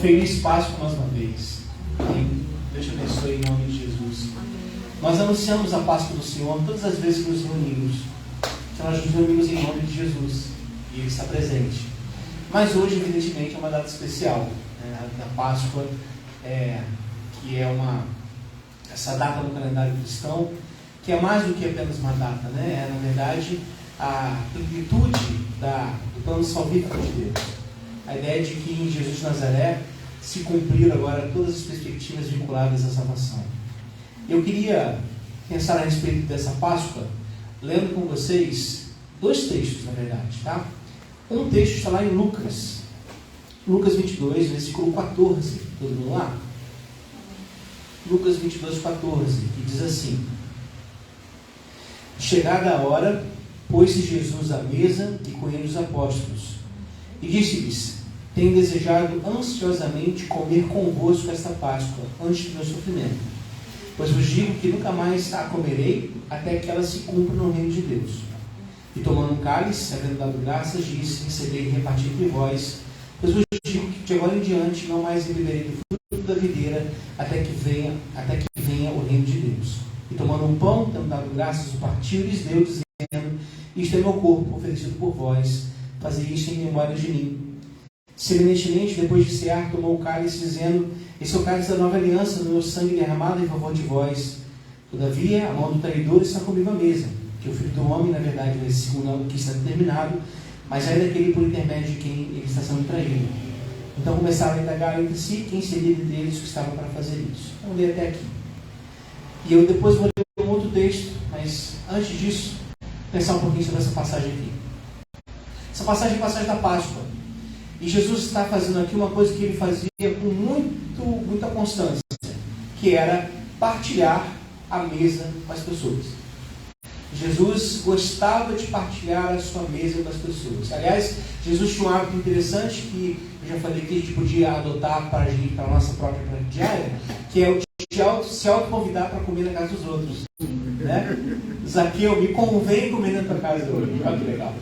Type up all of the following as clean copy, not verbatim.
Feliz Páscoa mais uma vez. Amém. Deus te abençoe em nome de Jesus. Nós anunciamos a Páscoa do Senhor todas as vezes que nos reunimos. Então nós nos reunimos em nome de Jesus. E Ele está presente. Mas hoje, evidentemente, é uma data especial. A Páscoa, que é essa data no calendário cristão, que é mais do que apenas uma data, né? É, na verdade, a plenitude do plano salvífico de Deus. A ideia de que em Jesus de Nazaré se cumpriram agora todas as perspectivas vinculadas à salvação. Eu queria pensar a respeito dessa Páscoa, lendo com vocês dois textos, na verdade, tá? Um texto está lá em Lucas 22, versículo 14. Todo mundo lá? Lucas 22, 14, que diz assim: Chegada a hora, pôs-se Jesus à mesa e com ele os apóstolos, e disse-lhes: Tenho desejado ansiosamente comer convosco esta Páscoa, antes do meu sofrimento. Pois vos digo que nunca mais a comerei, até que ela se cumpra no reino de Deus. E tomando um cálice, havendo dado graças, disse: Recebei e reparti entre vós. Pois vos digo que de agora em diante não mais beberei do fruto da videira, até que venha o reino de Deus. E tomando um pão, tendo dado graças, o partiu e lhes deu, dizendo: Isto é meu corpo, oferecido por vós, fazei isto em memória de mim. Semelhantemente, depois de cear, tomou o cálice, dizendo: Esse é o cálice da nova aliança, no meu sangue derramado em favor de vós. Todavia, a mão do traidor está comigo à mesa, que o Filho do Homem, na verdade, vai segundo o que está determinado, mas é daquele por intermédio de quem ele está sendo traído. Então começaram a indagar entre si quem seria dentre eles que estava para fazer isso. Vamos ler até aqui. E eu depois vou ler um outro texto, mas antes disso, pensar um pouquinho sobre essa passagem aqui. Essa passagem é a passagem da Páscoa. E Jesus está fazendo aqui uma coisa que ele fazia com muita constância, que era partilhar a mesa com as pessoas. Jesus gostava de partilhar a sua mesa com as pessoas. Aliás, Jesus tinha um hábito interessante que eu já falei que a gente podia adotar para a nossa própria prática diária, que é o de se autoconvidar para comer na casa dos outros. Né? Zaqueu, me convém comer na tua casa hoje. Olha que legal.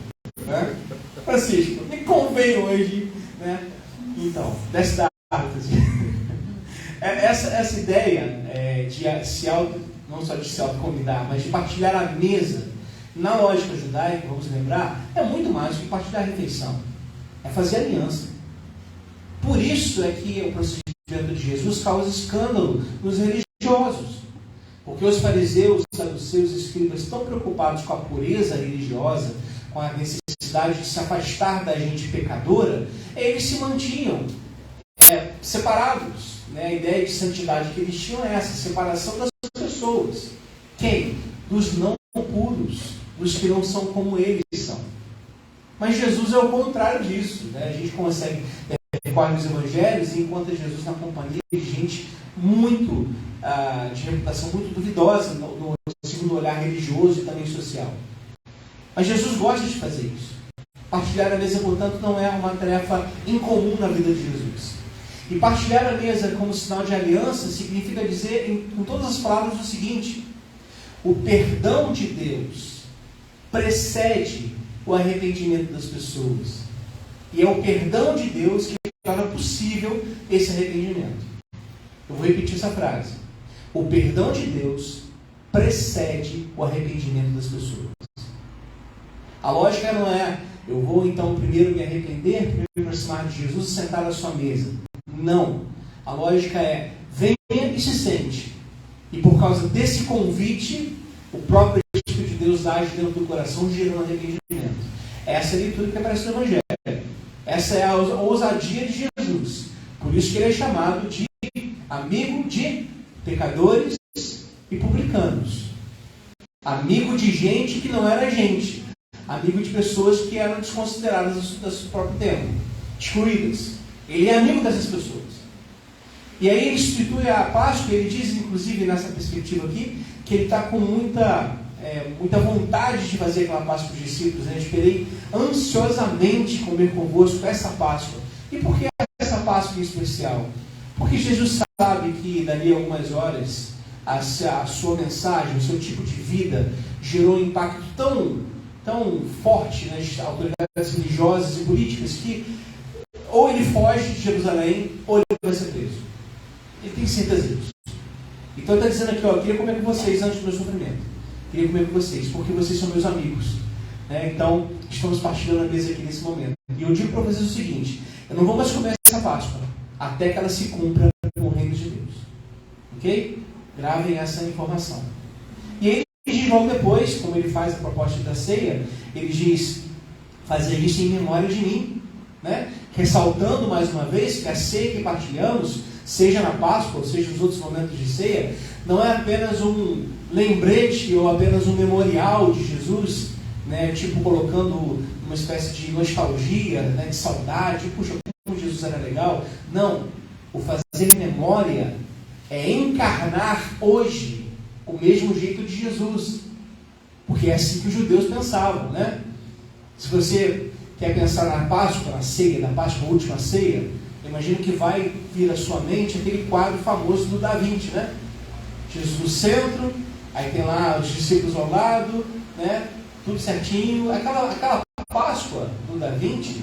Né? Francisco, me convém hoje. Né? Então, desce da árvore. Essa ideia de se não só de se autoconvidar, mas de partilhar a mesa, na lógica judaica, vamos lembrar, é muito mais do que partilhar a refeição. É fazer aliança. Por isso é que o procedimento de Jesus causa escândalo nos religiosos. Porque os fariseus, os saduceus e os escribas estão preocupados com a pureza religiosa, com a necessidade de se afastar da gente pecadora, eles se mantinham separados. Né? A ideia de santidade que eles tinham é essa, separação das pessoas. Quem? Dos não puros, dos que não são como eles são. Mas Jesus é o contrário disso. Né? A gente consegue recorrer os evangelhos e encontra Jesus na companhia de gente muito, de reputação muito duvidosa, no segundo olhar religioso e também social. Mas Jesus gosta de fazer isso. Partilhar a mesa, portanto, não é uma tarefa incomum na vida de Jesus. E partilhar a mesa como sinal de aliança significa dizer, com todas as palavras, o seguinte: o perdão de Deus precede o arrependimento das pessoas. E é o perdão de Deus que torna possível esse arrependimento. Eu vou repetir essa frase. O perdão de Deus precede o arrependimento das pessoas. A lógica não é: eu vou então primeiro me arrepender, primeiro me aproximar de Jesus e sentar à sua mesa. Não. A lógica é: venha e se sente. E por causa desse convite, o próprio Espírito de Deus age dentro do coração, gerando arrependimento. Essa é a leitura que aparece no Evangelho. Essa é a ousadia de Jesus. Por isso que ele é chamado de amigo de pecadores e publicanos. Amigo de gente que não era gente. Amigo de pessoas que eram desconsideradas do seu próprio tempo, excluídas. Ele é amigo dessas pessoas. E aí ele institui a Páscoa, ele diz, inclusive, nessa perspectiva aqui, que ele está com muita vontade de fazer aquela Páscoa para os discípulos. Né? Esperei ansiosamente comer convosco essa Páscoa. E por que essa Páscoa em especial? Porque Jesus sabe que dali a algumas horas a sua mensagem, o seu tipo de vida gerou um impacto tão forte nas autoridades religiosas e políticas que ou ele foge de Jerusalém ou ele vai ser preso. Ele tem certeza disso. Então ele está dizendo aqui, ó, eu queria comer com vocês antes do meu sofrimento. Queria comer com vocês, porque vocês são meus amigos. Né? Então, estamos partilhando a mesa aqui nesse momento. E eu digo para vocês o seguinte, eu não vou mais comer essa Páscoa, até que ela se cumpra no reino de Deus. Ok? Gravem essa informação. E ele diz logo depois, como ele faz a proposta da ceia, ele diz, fazer isso em memória de mim. Né? Ressaltando mais uma vez que a ceia que partilhamos, seja na Páscoa, ou seja nos outros momentos de ceia, não é apenas um lembrete ou apenas um memorial de Jesus, né? Tipo colocando uma espécie de nostalgia, né? De saudade, puxa, como Jesus era legal. Não, o fazer memória é encarnar hoje o mesmo jeito de Jesus, porque é assim que os judeus pensavam, né? Se você quer pensar na Páscoa, na ceia, na Páscoa, a última ceia, imagino que vai vir à sua mente aquele quadro famoso do Da Vinci, né? Jesus no centro, aí tem lá os discípulos ao lado, né? Tudo certinho. Aquela Páscoa do Da Vinci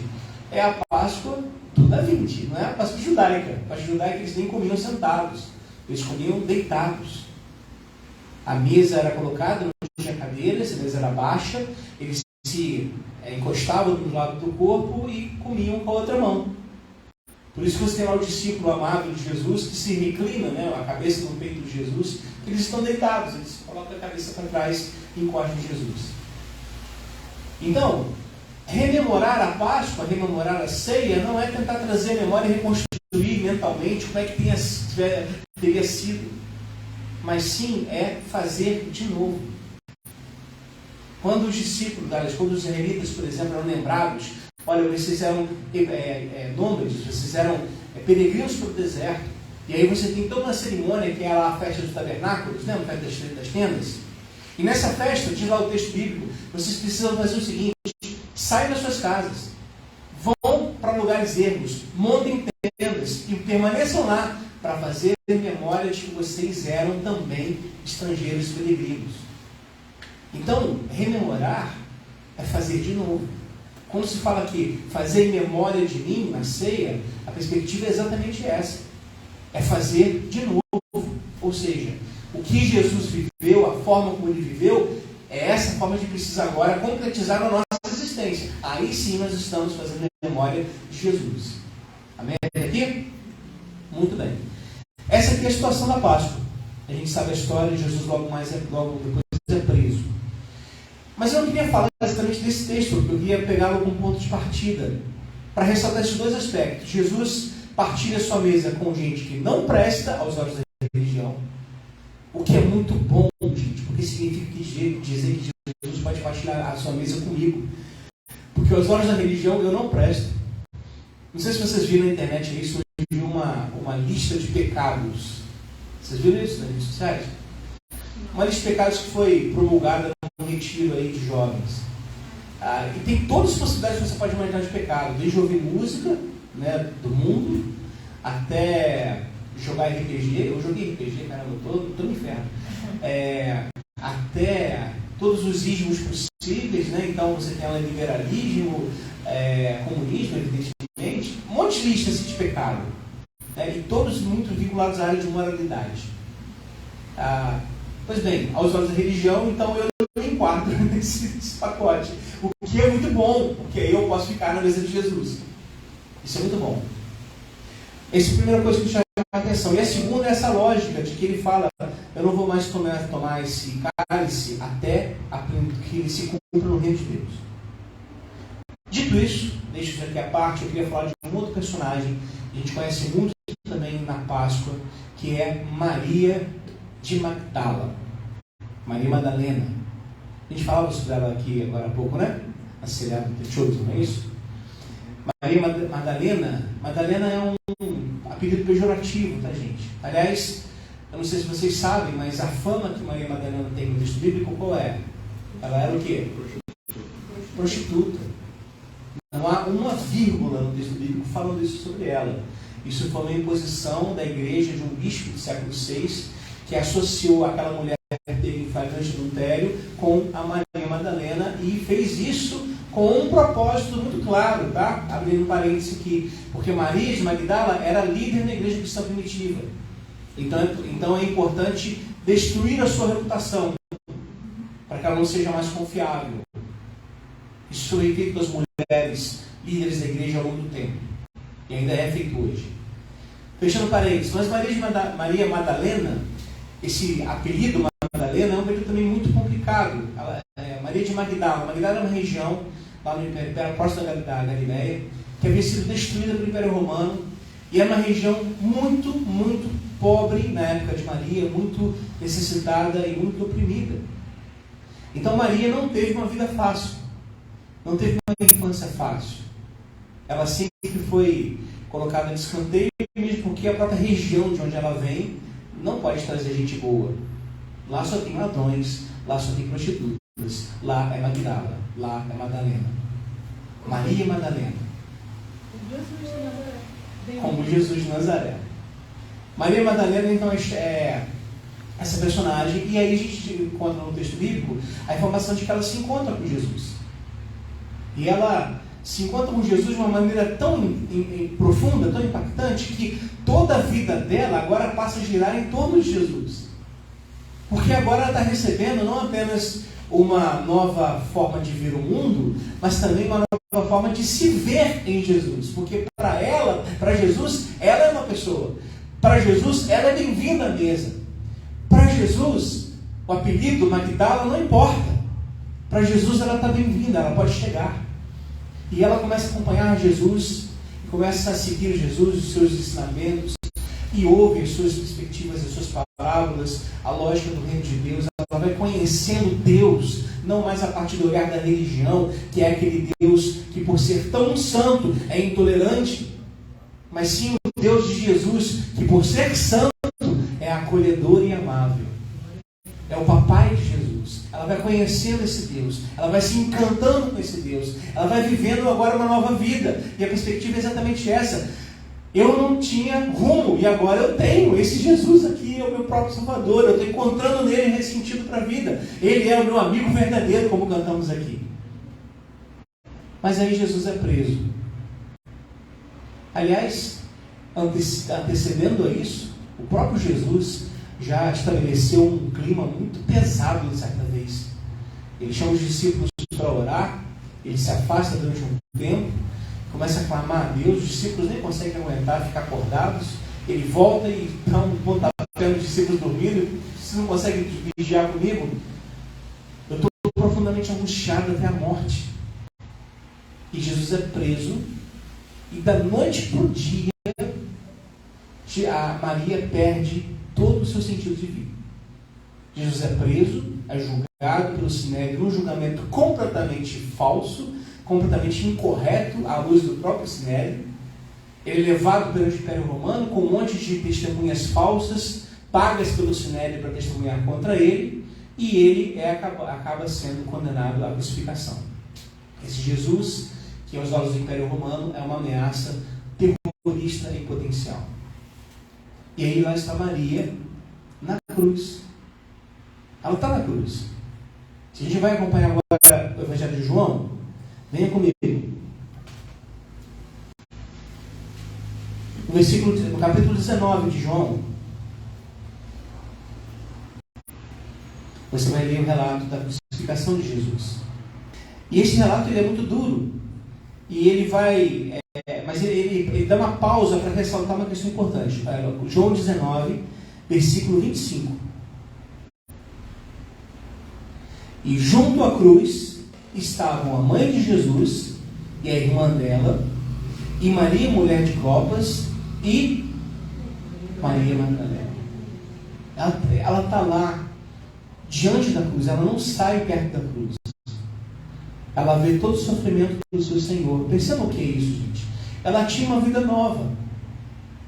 é a Páscoa do Da Vinci, não é a Páscoa judaica. A Páscoa judaica eles nem comiam sentados, eles comiam deitados. A mesa era colocada, não tinha cadeiras, a mesa era baixa, eles se encostavam de um lado do corpo e comiam com a outra mão. Por isso que você tem lá o discípulo amado de Jesus que se reclina, né, a cabeça no peito de Jesus, eles estão deitados, eles colocam a cabeça para trás e encostam em Jesus. Então, rememorar a Páscoa, rememorar a ceia, não é tentar trazer a memória e reconstruir mentalmente como é que teria sido, mas sim é fazer de novo. Quando os discípulos, quando os israelitas, por exemplo, eram lembrados, olha, vocês eram nômades, vocês eram peregrinos pelo deserto, e aí você tem toda uma cerimônia que é lá a festa dos tabernáculos, né, a festa das tendas, e nessa festa, diz lá o texto bíblico, vocês precisam fazer o seguinte, saiam das suas casas, vão para lugares ermos, montem tendas e permaneçam lá para fazer memória de que vocês eram também estrangeiros e peregrinos. Então, rememorar é fazer de novo. Quando se fala aqui, fazer em memória de mim, na ceia, a perspectiva é exatamente essa. É fazer de novo. Ou seja, o que Jesus viveu, a forma como ele viveu, é essa forma que precisa agora concretizar na nossa existência. Aí sim nós estamos fazendo a memória de Jesus. Amém? Até aqui? Muito bem. Essa aqui é a situação da Páscoa. A gente sabe a história, Jesus logo depois é preso. Mas eu não queria falar exatamente desse texto, porque eu queria pegá-lo como ponto de partida, para ressaltar esses dois aspectos. Jesus partilha sua mesa com gente que não presta aos olhos da religião, o que é muito bom, gente, porque significa dizer que Jesus pode partilhar a sua mesa comigo, porque aos olhos da religião eu não presto. Não sei se vocês viram na internet isso, hoje uma lista de pecados. Vocês viram isso nas redes sociais? Uma lista de pecados que foi promulgada num retiro aí de jovens. E tem todas as possibilidades que você pode imaginar de pecado, desde ouvir música, né, do mundo, até jogar RPG. Eu joguei RPG, caramba, eu tô no inferno. Até todos os ismos possíveis, né? Então você tem lá liberalismo, comunismo, evidentemente, um monte de listas assim, de pecado, né? E todos muito vinculados à área de moralidade. Pois bem, aos olhos da religião, então eu me enquadro nesse pacote. O que é muito bom, porque aí eu posso ficar na mesa de Jesus. Isso é muito bom. Essa é a primeira coisa que me chama a atenção. E a segunda é essa lógica de que ele fala, eu não vou mais tomar esse cálice até que ele se cumpra no reino de Deus. Dito isso, deixa isso aqui à parte, eu queria falar de um outro personagem que a gente conhece muito também na Páscoa, que é Maria de Magdala. Maria Madalena. A gente falava sobre ela aqui agora há pouco, né? A seriado The Chosen, não é isso? Maria Madalena é um apelido pejorativo, tá, gente? Aliás, eu não sei se vocês sabem, mas a fama que Maria Madalena tem no texto bíblico, qual é? Ela era o quê? Prostituta. Não há uma vírgula no texto bíblico falando isso sobre ela. Isso foi uma imposição da igreja de um bispo do século VI, que associou aquela mulher que teve em flagrante adultério com a Maria Madalena e fez isso com um propósito muito claro, tá? Abrindo um parênteses aqui, porque Maria de Magdala era líder na igreja cristã primitiva. Então é importante destruir a sua reputação, para que ela não seja mais confiável. Isso foi feito com as mulheres líderes da igreja ao longo do tempo, e ainda é feito hoje. Fechando parênteses, mas Maria Madalena, esse apelido Madalena é um apelido também muito complicado. Maria de Magdala. Magdala é uma região lá no Império, próximo da Galileia, que havia sido destruída pelo Império Romano, e é uma região muito, muito pobre na época de Maria, muito necessitada e muito oprimida. Então Maria não teve uma vida fácil, não teve uma infância fácil. Ela sempre foi colocada de escanteio, mesmo porque a própria região de onde ela vem não pode trazer gente boa. Lá só tem ladrões, lá só tem prostitutas, lá é Magdala, lá é Madalena. Maria Madalena. Como Jesus de Nazaré. Maria Madalena, então, é essa personagem, e aí a gente encontra no texto bíblico a informação de que ela se encontra com Jesus. E ela se encontra com Jesus de uma maneira tão profunda, tão impactante, que toda a vida dela agora passa a girar em torno de Jesus. Porque agora ela está recebendo não apenas uma nova forma de ver o mundo, mas também uma nova forma de se ver em Jesus. Porque para Jesus, ela é uma pessoa. Para Jesus, ela é bem-vinda à mesa. Para Jesus, o apelido Magdala não importa. Para Jesus, ela está bem-vinda, ela pode chegar. E ela começa a acompanhar Jesus, começa a seguir Jesus, os seus ensinamentos, e ouve as suas perspectivas, as suas parábolas, a lógica do reino de Deus. Ela vai conhecendo Deus, não mais a partir do olhar da religião, que é aquele Deus que, por ser tão santo, é intolerante, mas sim o Deus de Jesus, que, por ser santo, é acolhedor e amável. É o papai de Jesus. Ela vai conhecendo esse Deus, ela vai se encantando com esse Deus, ela vai vivendo agora uma nova vida, e a perspectiva é exatamente essa. Eu não tinha rumo, e agora eu tenho. Esse Jesus aqui é o meu próprio Salvador, eu estou encontrando nele esse sentido para a vida. Ele é o meu amigo verdadeiro, como cantamos aqui. Mas aí Jesus é preso. Aliás, antecedendo a isso, o próprio Jesus já estabeleceu um clima muito pesado de certa vez. Ele chama os discípulos para orar, ele se afasta durante um tempo, começa a clamar a Deus, os discípulos nem conseguem aguentar, ficar acordados, ele volta e dá um pontapé nos discípulos dormindo. Vocês não conseguem vigiar comigo? Eu estou profundamente angustiado até a morte. E Jesus é preso, e da noite para o dia, a Maria perde todo o seu sentido de vida. Jesus é preso, é julgado pelo Sinédrio, um julgamento completamente falso, completamente incorreto à luz do próprio Sinédrio. Ele é levado pelo Império Romano com um monte de testemunhas falsas, pagas pelo Sinédrio para testemunhar contra ele, e ele acaba sendo condenado à crucificação. Esse Jesus, que aos olhos do Império Romano é uma ameaça terrorista em potencial. E aí lá está Maria na cruz. Ela está na cruz. Se a gente vai acompanhar agora o Evangelho de João, venha comigo. No capítulo 19 de João, você vai ler o relato da crucificação de Jesus. E este relato ele é muito duro. E ele vai... mas ele dá uma pausa para ressaltar uma questão importante. João 19, versículo 25. E junto à cruz estavam a mãe de Jesus e a irmã dela, e Maria, mulher de Clopas, e Maria Madalena. Ela está lá, diante da cruz, ela não sai perto da cruz. Ela vê todo o sofrimento do seu Senhor. Percebam o que é isso, gente? Ela tinha uma vida nova.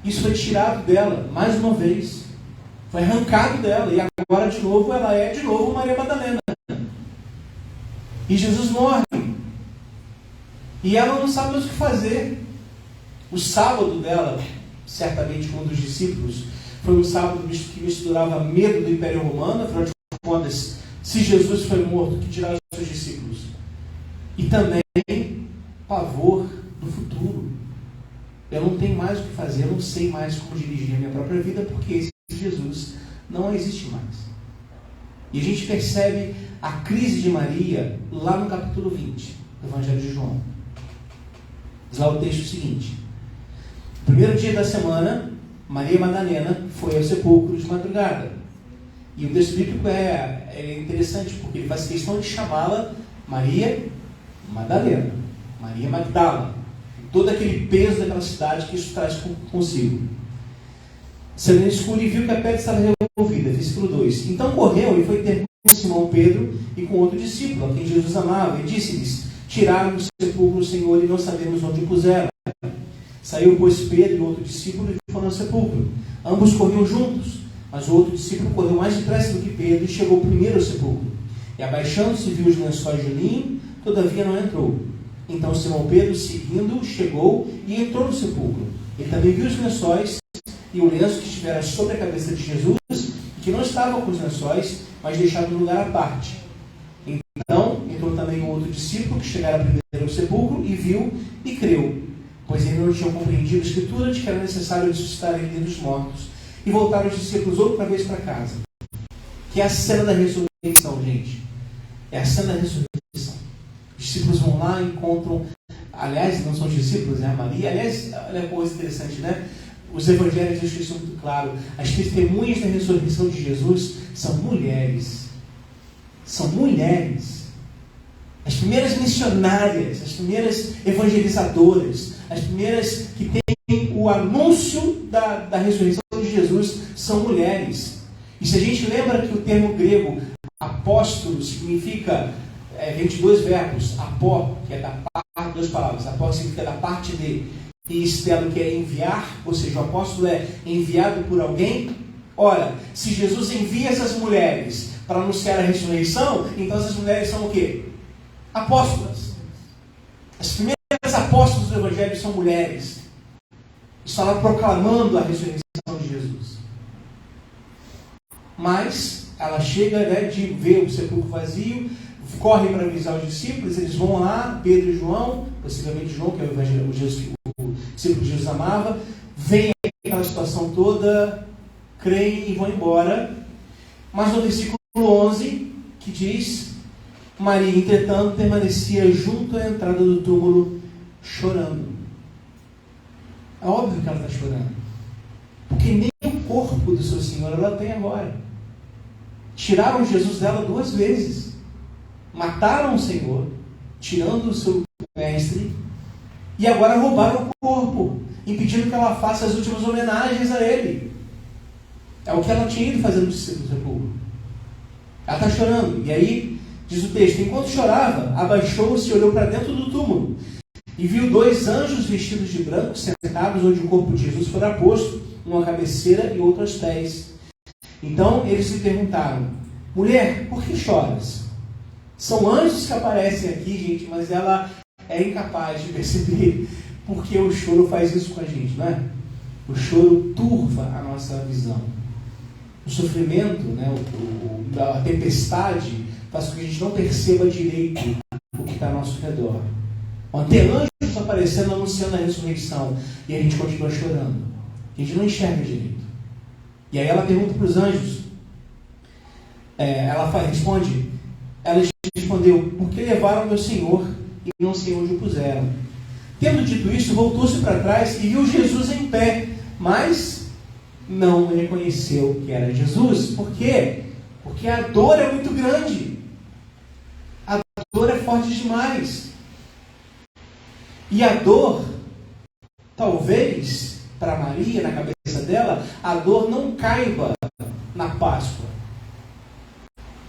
Isso foi tirado dela, mais uma vez. Foi arrancado dela, e agora de novo ela é de novo Maria Madalena. E Jesus morre. E ela não sabe mais o que fazer. O sábado dela, certamente com um dos discípulos, foi um sábado que misturava medo do Império Romano. Afinal de contas, se Jesus foi morto, que dirá os seus discípulos? E também pavor do futuro. Eu não tenho mais o que fazer, eu não sei mais como dirigir a minha própria vida, porque esse Jesus não existe mais. E a gente percebe a crise de Maria lá no capítulo 20 do Evangelho de João. Diz lá o texto seguinte: no primeiro dia da semana, Maria Madalena foi ao sepulcro de madrugada. E o texto bíblico é interessante, porque ele faz questão de chamá-la Maria Madalena, Maria Magdala. Todo aquele peso daquela cidade que isso traz consigo. Saiu no escuro e viu que a pedra estava removida. Versículo 2. Então correu e foi ter com Simão Pedro e com outro discípulo, a quem Jesus amava, e disse-lhes: tiraram do sepulcro o Senhor e não sabemos onde o puseram. Saiu, pois, Pedro e outro discípulo e foram ao sepulcro. Ambos corriam juntos, mas o outro discípulo correu mais depressa do que Pedro e chegou primeiro ao sepulcro. E abaixando-se viu os lençóis de linho, todavia não entrou. Então Simão Pedro, seguindo, chegou e entrou no sepulcro. Ele também viu os lençóis e o lenço que estivera sobre a cabeça de Jesus, que não estava com os lençóis, mas deixado no lugar à parte. Então entrou também um outro discípulo que chegara primeiro ao sepulcro e viu e creu, pois ainda não tinham compreendido a Escritura de que era necessário ressuscitar ele dos mortos. E voltaram os discípulos outra vez para casa. Que é a cena da ressurreição, gente. É a cena da ressurreição. Os discípulos vão lá e encontram, aliás, não são os discípulos, é a Maria. Aliás, olha a coisa interessante, né? Os evangelhos deixam isso muito claro. As testemunhas da ressurreição de Jesus são mulheres. São mulheres. As primeiras missionárias, as primeiras evangelizadoras, as primeiras que têm o anúncio da ressurreição de Jesus são mulheres. E se a gente lembra que o termo grego apóstolo significa 22 verbos, apó, que é da parte, duas palavras, apó significa da parte de, e estelo, que é enviar, ou seja, o apóstolo é enviado por alguém. Ora, se Jesus envia essas mulheres para anunciar a ressurreição, então essas mulheres são o quê? Apóstolas. As primeiras apóstolas do Evangelho são mulheres. Estão lá proclamando a ressurreição de Jesus. Mas ela chega, de ver o sepulcro vazio, corre para avisar os discípulos, eles vão lá, Pedro e João, possivelmente João, que é o discípulo de Jesus amava, vem aquela situação toda, creem e vão embora. Mas no versículo 11, que diz: Maria, entretanto, permanecia junto à entrada do túmulo, chorando. É óbvio que ela está chorando, porque nem o corpo do seu Senhor ela tem agora. Tiraram Jesus dela 2 vezes. Mataram o Senhor, tirando o seu mestre, e agora roubaram o corpo, impedindo que ela faça as últimas homenagens a ele. É o que ela tinha ido fazer no sepulcro. Ela está chorando. E aí, diz o texto: enquanto chorava, abaixou-se e olhou para dentro do túmulo, e viu 2 anjos vestidos de branco, sentados onde o corpo de Jesus fora posto, uma à cabeceira e outro aos pés. Então eles lhe perguntaram: mulher, por que choras? São anjos que aparecem aqui, gente, mas ela é incapaz de perceber, porque o choro faz isso com a gente, não é? O choro turva a nossa visão. O sofrimento, né, a tempestade, faz com que a gente não perceba direito o que está ao nosso redor. Tem anjos aparecendo, anunciando a ressurreição, e a gente continua chorando. A gente não enxerga direito. E aí ela pergunta para os anjos, responde, ela respondeu: por que levaram meu Senhor e não sei onde o puseram? Tendo dito isso, voltou-se para trás e viu Jesus em pé, mas não reconheceu que era Jesus. Por quê? Porque a dor é muito grande. A dor é forte demais. E a dor, talvez, para Maria, na cabeça dela, a dor não caiba na Páscoa.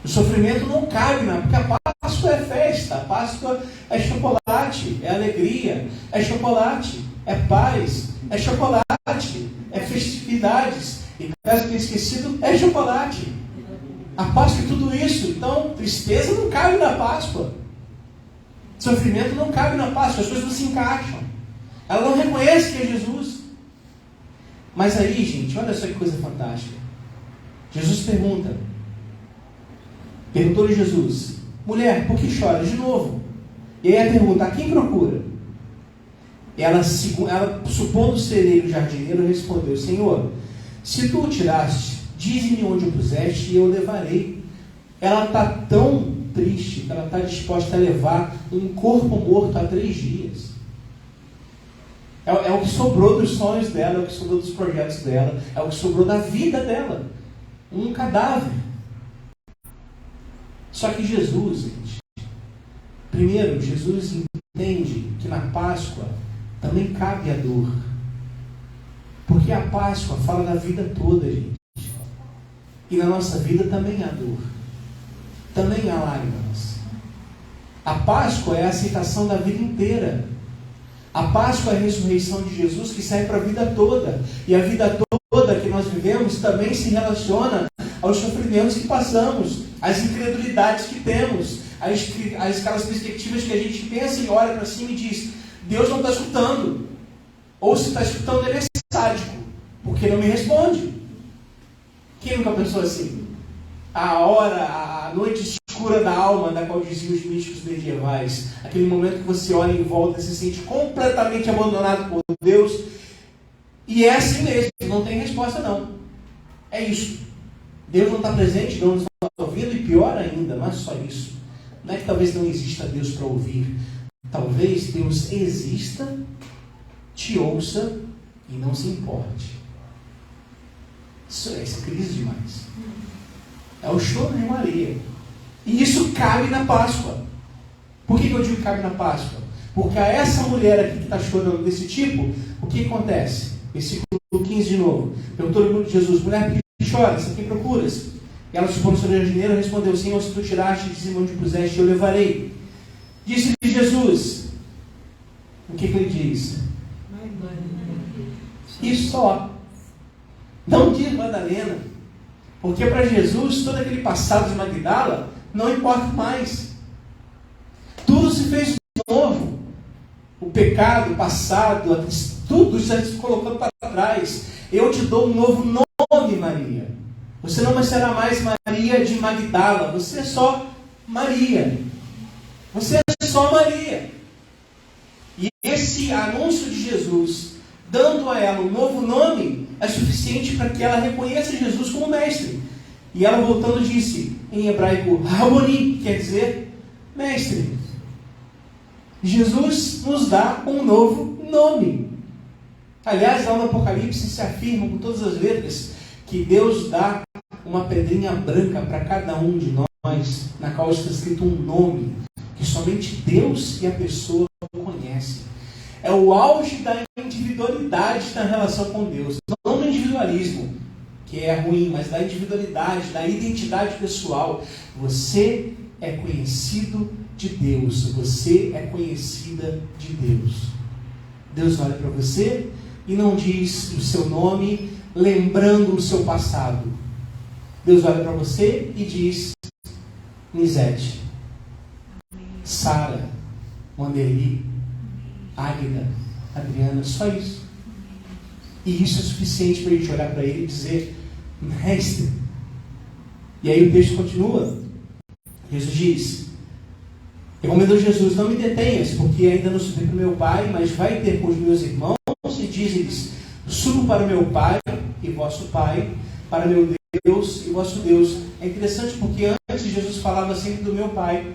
O sofrimento não cabe, porque a Páscoa é festa, a Páscoa é chocolate, é alegria, é chocolate, é paz, é chocolate, é festividades. E caso eu tenha esquecido, é chocolate. A Páscoa é tudo isso. Então, tristeza não cabe na Páscoa. Sofrimento não cabe na Páscoa, as coisas não se encaixam. Ela não reconhece que é Jesus. Mas aí, gente, olha só que coisa fantástica. Jesus perguntou-lhe Jesus: mulher, por que choras? De novo. E aí a pergunta: a quem procura? Ela, supondo ser ele o jardineiro, respondeu: Senhor, se tu o tiraste, dize-me onde o puseste e eu o levarei. Ela está tão triste que ela está disposta a levar um corpo morto há 3 dias. É o que sobrou dos sonhos dela, é o que sobrou dos projetos dela, é o que sobrou da vida dela. Um cadáver. Só que Jesus, gente, primeiro, Jesus entende que na Páscoa também cabe a dor. Porque a Páscoa fala da vida toda, gente. E na nossa vida também há dor. Também há lágrimas. A Páscoa é a aceitação da vida inteira. A Páscoa é a ressurreição de Jesus que serve para a vida toda. E a vida toda que nós vivemos também se relaciona aos sofrimentos que passamos, às incredulidades que temos, aquelas perspectivas que a gente pensa e olha para cima e diz: Deus não está escutando. Ou se está escutando, ele é sádico, porque não me responde. Quem nunca pensou assim? A noite escura da alma, da qual diziam os místicos medievais, aquele momento que você olha em volta e se sente completamente abandonado por Deus, e é assim mesmo, não tem resposta não. É isso. Deus não está presente, não está ouvindo, e pior ainda, não é só isso. Não é que talvez não exista Deus para ouvir. Talvez Deus exista, te ouça e não se importe. Isso é crise demais. É o choro de Maria. E isso cabe na Páscoa. Por que eu digo que cabe na Páscoa? Porque a essa mulher aqui que está chorando desse tipo, o que acontece? Versículo 15 de novo. Perguntou-lhe Jesus: mulher, por que choras? A quem procuras? E ela, supondo ser jardineira, respondeu: Senhor, se tu tiraste, dize-me onde puseste, eu levarei. Disse-lhe Jesus: o que ele diz? Isso só. Não diz Madalena. Porque para Jesus, todo aquele passado de Magdala não importa mais. Tudo se fez novo. O pecado, o passado, tudo já se colocando para trás. Eu te dou um novo nome, Maria. Você não será mais Maria de Magdala. Você é só Maria. Você é só Maria. E esse anúncio de Jesus, dando a ela um novo nome, é suficiente para que ela reconheça Jesus como mestre. E ela, voltando, disse em hebraico Raboni, que quer dizer mestre. Jesus nos dá um novo nome. Aliás, lá no Apocalipse se afirma com todas as letras que Deus dá uma pedrinha branca para cada um de nós, na qual está escrito um nome que somente Deus e a pessoa conhecem. É o auge da individualidade na relação com Deus. Não do individualismo, que é ruim, mas da individualidade, da identidade pessoal. Você é conhecido de Deus. Você é conhecida de Deus. Deus olha para você e não diz o seu nome lembrando o seu passado. Deus olha para você e diz: Nisete, Sara, Wanderli, Águida, Adriana, só isso. E isso é suficiente para a gente olhar para ele e dizer: mestre. E aí o texto continua. Jesus diz: recomendou Jesus: não me detenhas, porque ainda não subi para o meu Pai, mas vai ter com os meus irmãos e diz-lhes: subo para o meu Pai e vosso Pai, para meu Deus e vosso Deus. É interessante porque antes Jesus falava sempre do meu Pai.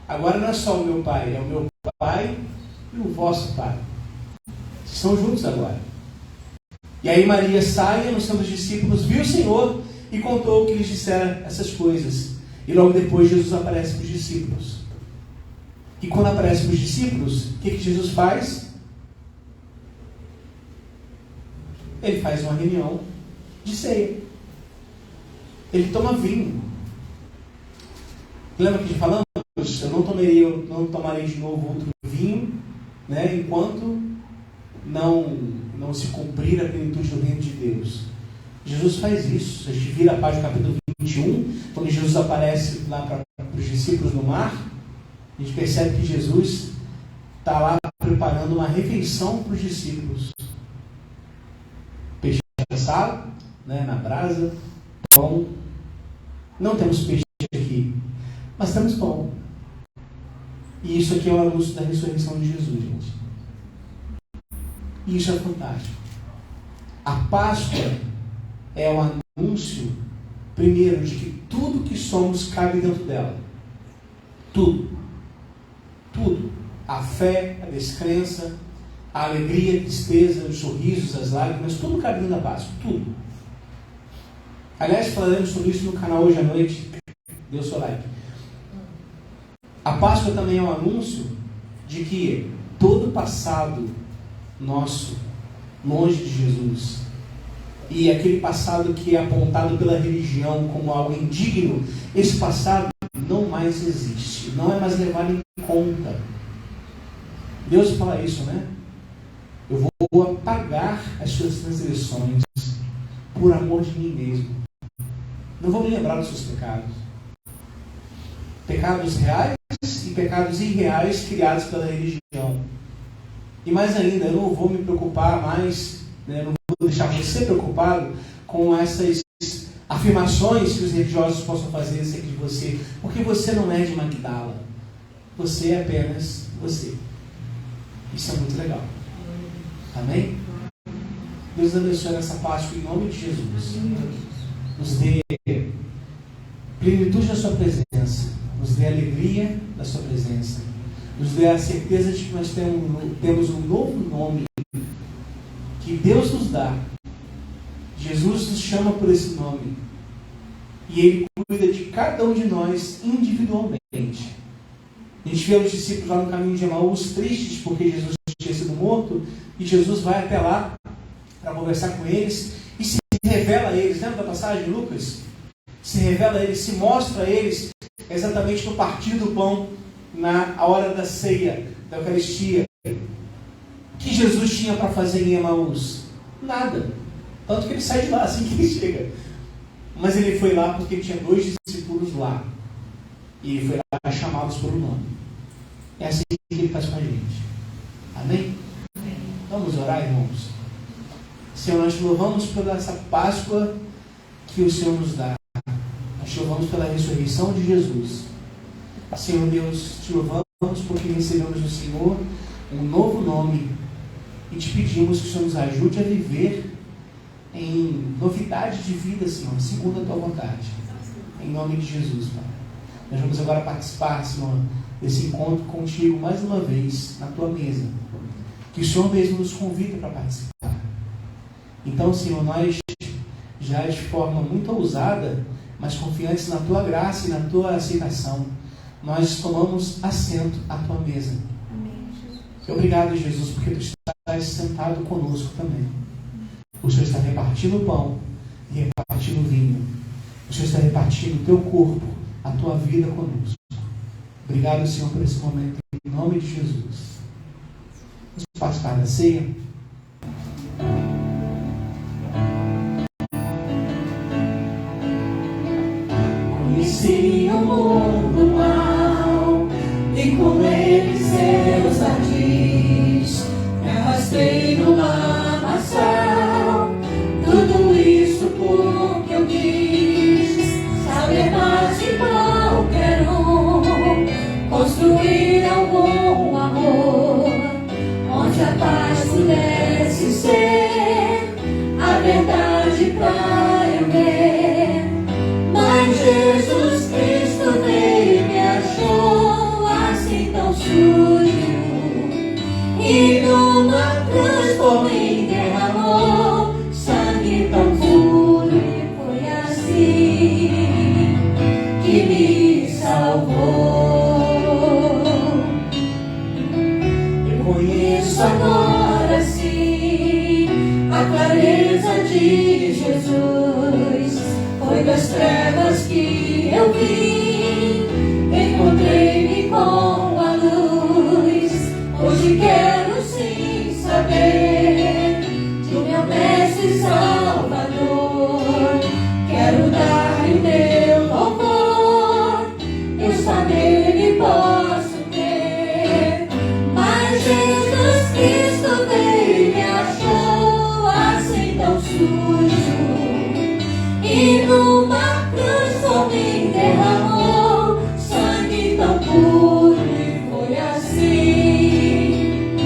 Agora não é só o meu Pai, é o meu Pai e o vosso Pai. Estão juntos agora. E aí Maria sai, anunciando os discípulos, viu o Senhor e contou o que lhes disseram essas coisas. E logo depois Jesus aparece para os discípulos. E quando aparece para os discípulos, o que Jesus faz? Ele faz uma reunião de ceia. Ele toma vinho. Lembra que falamos? Eu não tomarei de novo outro vinho, né, enquanto não se cumprir a plenitude do reino de Deus. Jesus faz isso. A gente vira a página do capítulo 21, quando Jesus aparece lá para os discípulos no mar, a gente percebe que Jesus está lá preparando uma refeição para os discípulos. Peixe assado, né, na brasa, pão. Não temos peixe aqui, mas temos pão. E isso aqui é o anúncio da ressurreição de Jesus, gente. E isso é fantástico. A Páscoa é o anúncio, primeiro, de que tudo que somos cabe dentro dela. Tudo. Tudo. A fé, a descrença, a alegria, a tristeza, os sorrisos, as lágrimas, tudo cabe dentro da Páscoa. Tudo. Aliás, falaremos sobre isso no canal hoje à noite. Dê o seu like. A Páscoa também é um anúncio de que todo o passado nosso, longe de Jesus, e aquele passado que é apontado pela religião como algo indigno, esse passado não mais existe, não é mais levado em conta. Deus fala isso, né? Eu vou apagar as suas transgressões por amor de mim mesmo. Não vou me lembrar dos seus pecados. Pecados reais e pecados irreais criados pela religião. E mais ainda, eu não vou me preocupar mais, né, não vou deixar você preocupado com essas afirmações que os religiosos possam fazer acerca de você, porque você não é de Magdala. Você é apenas você. Isso é muito legal. Amém? Deus abençoe essa Páscoa em nome de Jesus. Nos dê plenitude da sua presença, nos dê alegria da sua presença, nos dê a certeza de que nós temos um novo nome que Deus nos dá. Jesus nos chama por esse nome e Ele cuida de cada um de nós individualmente. A gente vê os discípulos lá no caminho de Emaús tristes porque Jesus tinha sido morto, e Jesus vai até lá para conversar com eles e se revela a eles. Lembra da passagem de Lucas? Se revela a eles, se mostra a eles exatamente no partir do pão, na hora da ceia, da Eucaristia. O que Jesus tinha para fazer em Emaús? Nada. Tanto que ele sai de lá assim que ele chega. Mas ele foi lá porque tinha 2 discípulos lá. E ele foi lá chamá-los por um nome. É assim que ele faz com a gente. Amém? Amém. Vamos orar, irmãos? Senhor, nós te louvamos por essa Páscoa que o Senhor nos dá. Nós te louvamos pela ressurreição de Jesus. Senhor Deus, te louvamos porque recebemos do Senhor um novo nome e te pedimos que o Senhor nos ajude a viver em novidade de vida, Senhor, segundo a tua vontade. Em nome de Jesus, Pai. Nós vamos agora participar, Senhor, desse encontro contigo mais uma vez na tua mesa, que o Senhor mesmo nos convida para participar. Então, Senhor, nós já de forma muito ousada, mas confiantes na tua graça e na tua aceitação, nós tomamos assento à tua mesa. Amém, Jesus. Obrigado, Jesus, porque tu estás sentado conosco também. O Senhor está repartindo o pão e repartindo o vinho. O Senhor está repartindo o teu corpo, a tua vida conosco. Obrigado, Senhor, por esse momento, em nome de Jesus. Vamos participar da ceia. Conheci o mundo mal e com ele seus ardis. Me arrastei no lamaçal, tudo isso porque eu quis saber mais de qualquer um, construir algum amor onde a paz pudesse ser a verdade para eu ver. Mas Jesus Cristo veio e me achou assim tão sujo, e numa cruz por mim derramou sangue tão puro, e foi assim que me salvou. Eu conheço agora sim a clareza de Jesus. Foi das trevas que eu vim, encontrei-me com a luz. Hoje quero sim saber de meu mestre e Salvador. Quero dar-lhe meu louvor, eu só nele posso ter. Mas Jesus Cristo veio e me achou assim tão sujo, e numa cruz por mim derramou sangue tão puro, e foi assim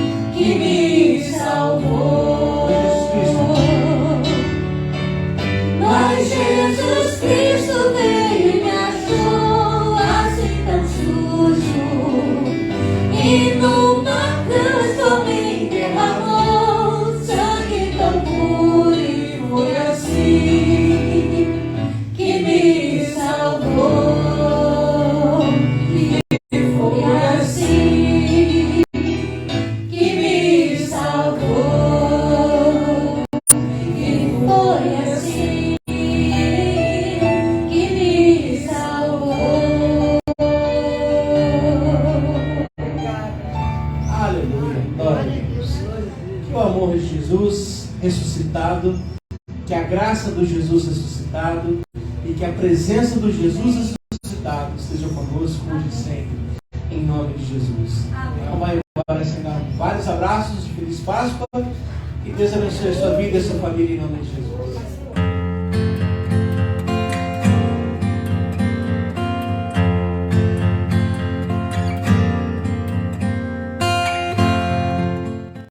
Glória a Deus. Que o amor de Jesus ressuscitado, que a graça do Jesus ressuscitado e que a presença do Jesus ressuscitado esteja conosco hoje e sempre, em nome de Jesus. Então vai embora, Senhor. Vários abraços de Feliz Páscoa e Deus abençoe a sua vida e a sua família em nome de Jesus.